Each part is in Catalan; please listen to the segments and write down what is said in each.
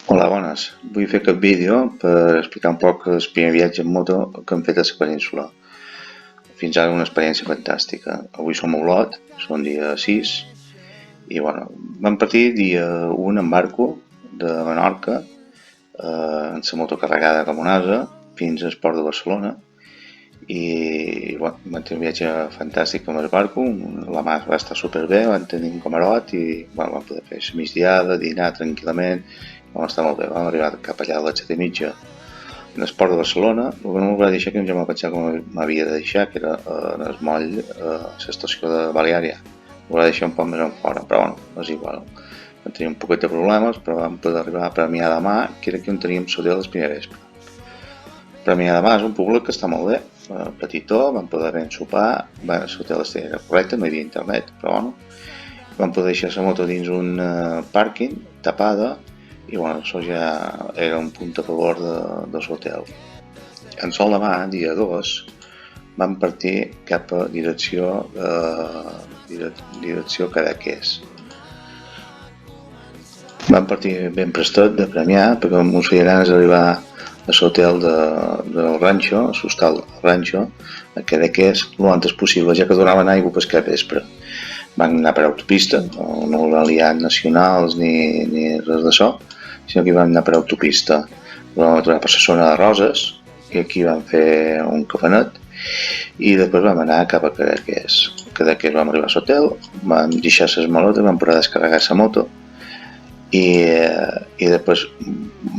Hola, bones. Vull fer aquest vídeo per explicar un poc el primer viatge en moto que hem fet a la península. Fins ara una experiència fantàstica. Avui som a Olot, són dia 6, i bueno, vam partir dia 1 en barco de Menorca, en la moto carregada com un ase, fins al port de Barcelona. I bueno, vam tenir un viatge fantàstic amb el barco, la mar va estar superbé, vam tenir un camarot i bueno, vam poder fer la migdiada, dinar tranquil·lament, vam estar molt bé, vam arribar cap allà a les 7:30 en el port de Barcelona. El que no m'ho va deixar, que jo m'ho pensava que m'havia de deixar, que era en el moll, a l'estació de Baleària. Ho va deixar un poc més en fora, però bueno, és igual. Vam tenir un poquet de problemes, però vam poder arribar a Premià de Mar, que era aquí on teníem l'hotel el primer vespre. Premià de Mar és un poble que està molt bé, petitó, vam poder anar a sopar, l'hotel era correcte, no hi havia internet, però bueno, vam poder deixar la moto dins un pàrquing tapada, i bueno, això ja era un punt a favor de l'hotel. En sol demà, dia 2, vam partir cap a direcció Cadaqués. Vam partir ben prestat de Premià, perquè ens feia ganes d'arribar a l'hotel del Rancho, a l'hostal del Rancho, a Cadaqués, el antes possible, ja que donaven aigua per cap vespre. Vam anar per autopista, no aliats nacionals ni res d'això, sinó que vam anar per autopista. Vam aturar per la zona de Roses, i aquí vam fer un cafenet, i després vam anar cap a Cadaqués. A Cadaqués vam arribar a l'hotel, vam deixar les maletes, vam poder descarregar la moto, i després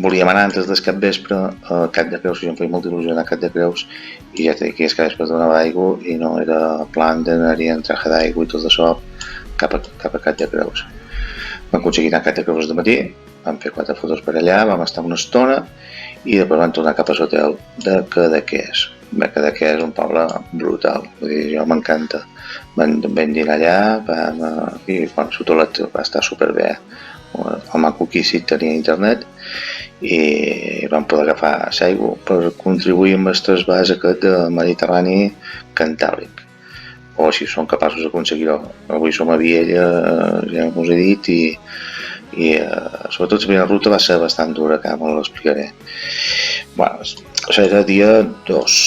volíem anar antes del capvespre a Cap de Creus, jo em feia molta il·lusió anar a Cap de Creus, i ja t'he dit que el capvespre donava aigua i no era plan d'anar-hi en traje d'aigua i tot això cap a Cap de Creus. Vam aconseguir anar a Cap de Creus de matí, vam fer 4 fotos per allà, vam estar una estona i després vam tornar cap a l'hotel de Cadaqués. Cadaqués és un poble brutal, vull dir, jo m'encanta. Vam dinar allà, i bueno, l'hotelet va estar superbé. El maco aquí sí tenia internet i vam poder agafar l'aigua per contribuir amb el trasbàs aquest de Mediterrani Cantàbric, o així som capaços d'aconseguir-ho. Avui som a Viella, ja us he dit, i sobretot la primera ruta va ser bastant dura, que ara l'explicaré. Bueno, això era dia 2,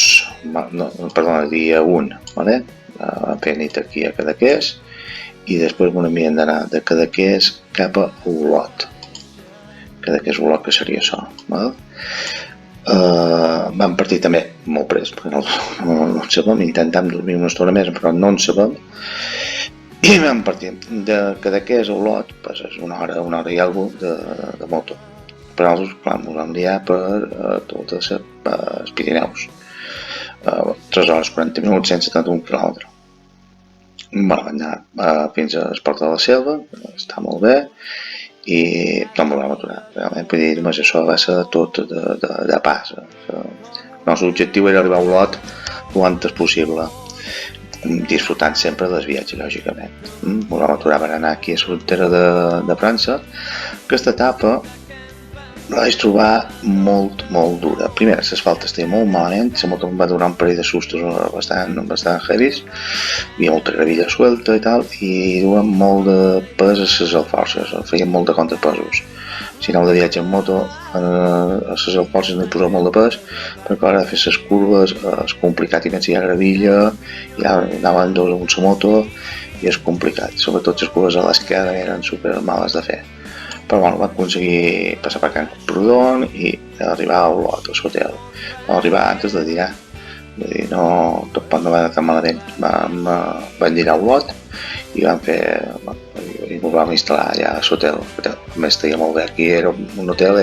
perdona, dia 1, vale? Vam fer nit aquí a Cadaqués, i després m'havien d'anar de Cadaqués cap a Olot. Cadaqués-Olot, que seria això, val? Vam partir també molt prest, perquè no en sabem, intentàvem dormir una estona més, però no en sabem, i vam partir de Cadaqués a Olot, pues és una hora i alguna de moto. Però nosaltres, clar, ens vam liar per tots els Pirineus, 3 hores 40 minuts, 171 quilòmetres. Bueno, vam anar fins a l'Esport de la Selva, està molt bé, i no em vam aturar. Realment, vull dir, només això va ser tot de pas. El nostre objectiu era arribar a Olot el antes possible, disfrutant sempre dels viatges, lògicament. Ens vam aturar per anar aquí a la frontera de França. Aquesta etapa la vaig trobar molt dura. Primer, l'asfalt estava molt malament, la moto em va donar un parell de sustos bastant heavies, hi havia molta gravilla suelta i tal, i duia molt de pes a les alforces, feien molt de contrapesos. Si aneu de viatge en moto, a les alforces no hi poseu molt de pes, perquè a l'hora de fer les curves és complicat, i més si hi ha gravilla, ja anaven dos amb la moto, i és complicat. Sobretot les curves a l'esquerra eren super males de fer. Però bueno, vam aconseguir passar per Can Camprodon i arribar a Olot, a l'hotel. Vam arribar antes de dinar, vull dir, tot no va anar tan malament. Vam dinar a Olot i vam fer, i ens vam instal·lar allà a l'hotel. A més, estaria molt bé. Aquí era un hotel,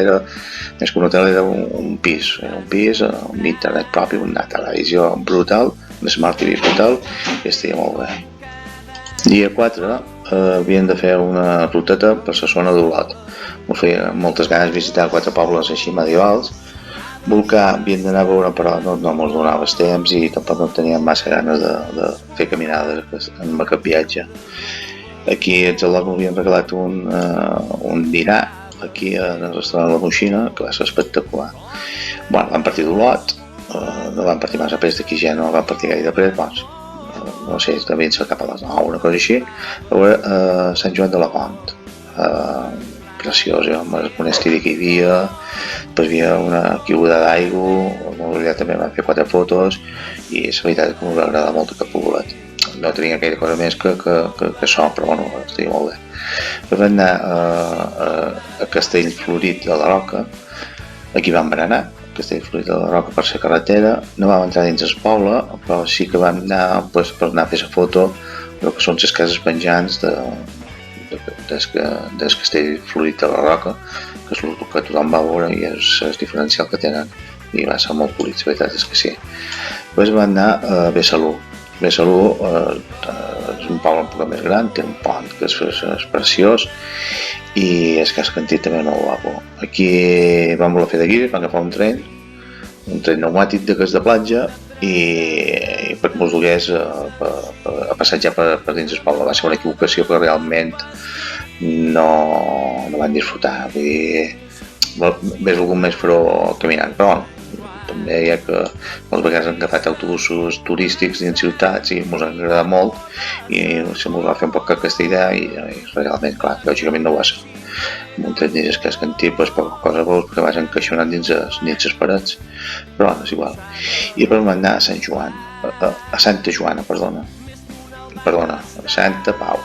més que un hotel, era un pis, amb internet propi, una televisió brutal, un Smart TV brutal, i estaria molt bé. Dia 4 havien de fer una ruteta per la zona d'Olot. Us feia moltes ganes visitar 4 pobles així medievals. Volcà havien d'anar a veure, però no ens donava el temps i tampoc no teníem massa ganes de fer caminades en aquest viatge. Aquí a Olot m'havien regalat un dinar aquí al restaurant La Moixina, que va ser espectacular. Bueno, vam partir d'Olot, no vam partir massa prest, d'aquí ja no vam partir gaire prest, no sé, devien ser cap a les 9, una cosa així, a veure Sant Joan de la Font. preciós, amb el monestir que hi havia, després hi havia una caiguda d'aigua, allà també vam fer 4 fotos i la veritat és que m'ho va agradar molt aquest poblet. No tenia aquella cosa més que això, però bueno, estigui molt bé. Després vam anar a Castellflorit de la Roca, aquí vam berenar, Castellflorit de la Roca per la carretera, no vam entrar dins el poble, però sí que vam anar per anar a fer la foto del que són les cases penjants del Castellflorit de la Roca, que és el que tothom va veure i és el diferencial que tenen, i va ser molt polit, la veritat és que sí. Després vam anar a Besalú. Besalú és un poble un poc més gran, té un pont que és preciós i el casc antic també molt guapo. Aquí vam voler fer de guia, vam agafar un tren pneumàtic de platja i perquè mos dugués a passejar per dins el poble. Va ser una equivocació que realment no van disfrutar, vull dir, hauria volgut més fer-ho caminant, però també hi ha que moltes vegades hem agafat autobusos turístics dins ciutats i ens ha agradat molt i se m'ho va fer un poc aquesta idea i realment, clar, lògicament no ho va ser. Un tret dins el casc antic, pues, poca cosa veus perquè vas encaixonant dins les parets, però és igual. I després vam anar a Sant Joan, a Santa Joana, perdona, a Santa Pau.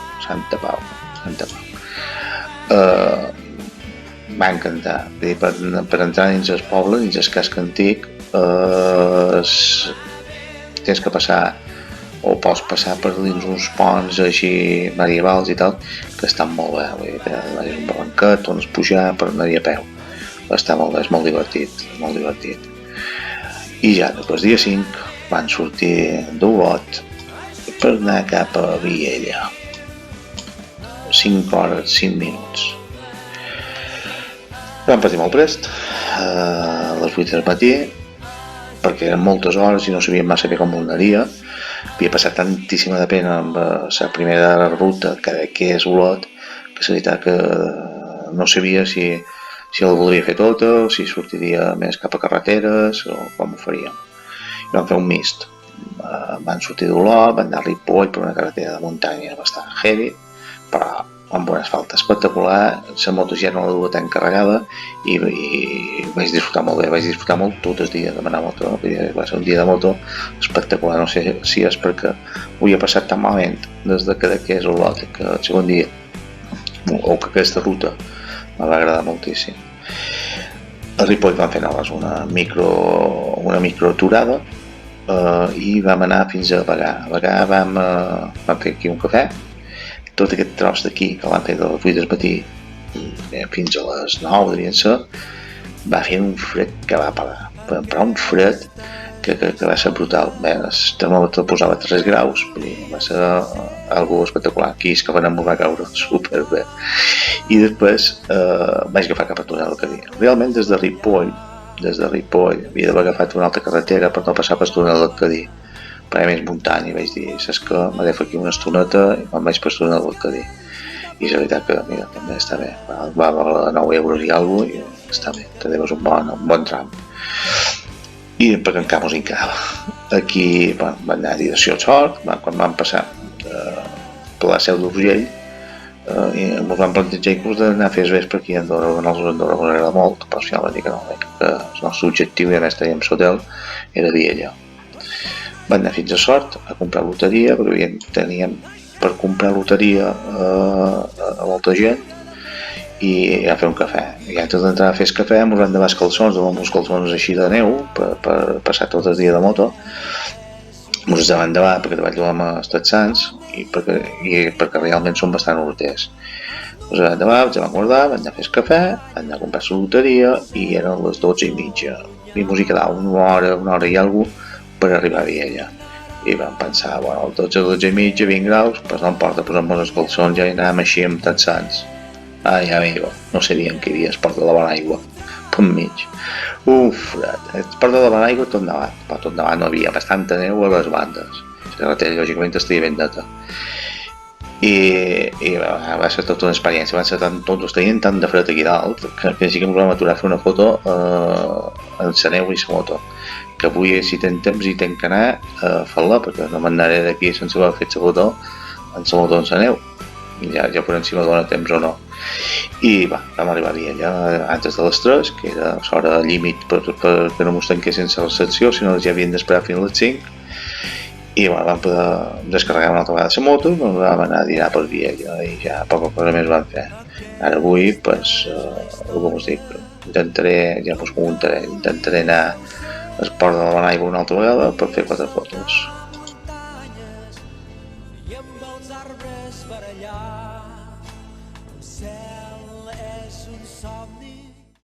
Va encantar, per entrar dins el poble, dins el casc antic, tens que passar o pots passar per dins uns ponts així medievals i tal, que estan molt bé, vull dir, és un balanquet on es pujar per anar-hi a peu, està molt bé, és molt divertit. I ja després dia 5 van sortir d'Olot per anar cap a Viella, 5 hores, 5 minuts. Vam partir molt prest, a les 8 del matí, perquè eren moltes hores i no sabíem massa bé com ho anaria. Havia passat tantíssima de pena amb la primera ruta que és Olot, que la veritat que no sabia si el voldria fer tota o si sortiria més cap a carreteres o com ho faríem. I vam fer un mist. Van sortir d'Olot, van anar a Ripoll per una carretera de muntanya bastant heavy, però amb un asfalt espectacular, la moto ja no la duia tan carregada i vaig disfrutar molt bé, vaig disfrutar molt tot el dia de anar a moto, va ser un dia de moto espectacular, no sé si és perquè ho havia passat tan malament des que és Olot, que el segon dia, o que aquesta ruta me va agradar moltíssim. A Ripoll vam fer una microaturada i vam anar fins a Bagà. A Bagà vam fer aquí un cafè. Tot aquest tros d'aquí, que l'han fet de les 8 del matí fins a les 9, dirien ser, va fer un fred que va parar, però un fred que va ser brutal. Bé, el termòmetre posava 3 graus, va ser algo espectacular. Aquí és que vam va caure superbé. I després vaig agafar cap a túnel del Cadí. Realment des de Ripoll havia d'haver agafat una altra carretera per no passar pel túnel del Cadí, perquè més muntanya, i vaig dir, saps que m'ha de fer aquí una estoneta i me'n vaig per túnel del Cadí. I la veritat que, mira, també està bé, va valer 9 euros i alguna cosa i està bé, també és un bon tram. I per encara mos encava. Aquí vam anar a Direcció Sort, quan vam passar per la Seu d'Urgell, i ens vam plantejar inclús d'anar a fer el vespre aquí a Andorra. Els Andorra ens agrada molt, però al final vam dir que no, que el nostre objectiu, i a més teníem l'hotel, era Viella. Van anar fins a Sort a comprar loteria, perquè teníem per comprar loteria a molta gent i a fer un cafè. I antes d'entrar a fer el cafè ens vam llevar els calçons, amb uns calçons així de neu per passar tot el dia de moto. Ens vam llevar perquè treball amb Estats Sants i perquè realment són bastant horters. Ens vam llevar, ens vam guardar, vam anar a fer el cafè, vam anar a comprar la loteria i eren les 12:30. I ens hi quedava una hora i alguna cosa per arribar a Viella. I vam pensar, bueno, 12:30, 20 graus, doncs no importa, posem-nos els calçons, ja anàvem així amb Tots Sants. Ai, amigo, no sabíem que hi havia esport de la bona aigua, per mig. Fred, esport de la bona aigua tot nevat, però tot nevat no havia bastanta neu a les bandes. La carretera, lògicament, estia ben neta. I va ser tota una experiència, tots tenien tant de fred aquí dalt que sí que ens vam aturar a fer una foto en la neu i la moto, que avui si tenen temps i tenc que anar a fer-la, perquè no m'anaré d'aquí sense haver fet la foto en la moto en la neu, ja veurem si me dona temps o no. i vam arribar a Viella antes de les 3, que era l'hora límit perquè no mos tanquessin la secció, sinó que ja havien d'esperar fins a les 5, i vam poder descarregar una altra vegada la moto, doncs vam anar a dinar per Viella i ja poca cosa més vam fer. Ara avui, pues, el que us dic, ja us comentaré, intentaré anar al port de la Benaigua una altra vegada per fer 4 fotos. I amb els arbres per allà, el cel és un somni